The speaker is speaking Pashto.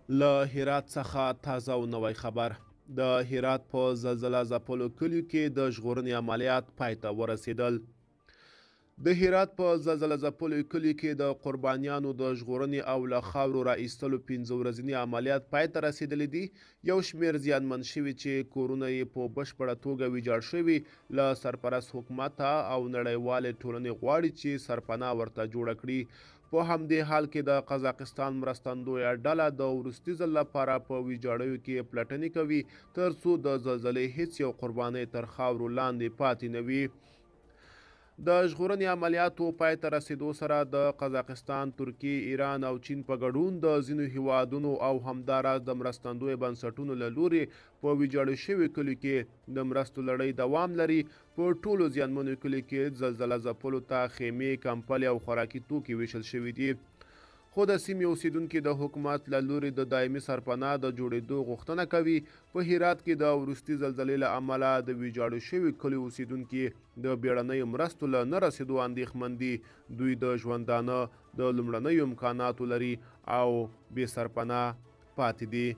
له هرات څخه تازه او نوی خبر. د هرات په زلزله ځپلو کلیو کې د ژغورنې عملیات پای ته ورسېدل. د هرات په زلزله ځپلو کلیو کې د قربانیانو د ژغورنې او له خاورو را ایستلو 15 ورځني عملیات پای ته رسېدلی دي. یو شمېر زیانمن شوي چې کورونه یې په بشپړه توګه ویجاړ شوي له سرپرست حکومته او نړیوالې ټولنې غواړي چې سرپناه ورته جوړه کړي. په همدې حال کې د قزاقستان مرستندویه ډله د وروستي ځل لپاره په ویجاړیو کې پلټنې کوي تر څو د زلزلې هیڅ یو قربانۍ تر خاورو لاندې پاتې نه وي. د ژغورنې عملیاتو پای ته رسېدو سره د قزاقستان، ترکیې، ایران او چین په ګډون د ځینو هیوادونو او همداراز د مرستندویه بنسټونو له لورې په ویجاړو شویو کلیو کې د مرستو لړۍ دوام لري. په ټولو زیانمنو کلیو کې زلزله ځپلو ته خیمې، کمپلې او خوراکي توکي ویشل شوي دي. خو د سیمې اوسیدونکي د حکومت له لوري د دایمي سرپناه د جوړېدو غوښتنه کوي. په هرات کې د وروستي زلزلې له امله د ویجاړو شویو کلیو اوسیدونکي د بیړنیو مرستو له نه رسېدو اندېښمن دي. دوی د ژوندانه د لومړنیو امکاناتو لري او بې سرپناه پاتې دي.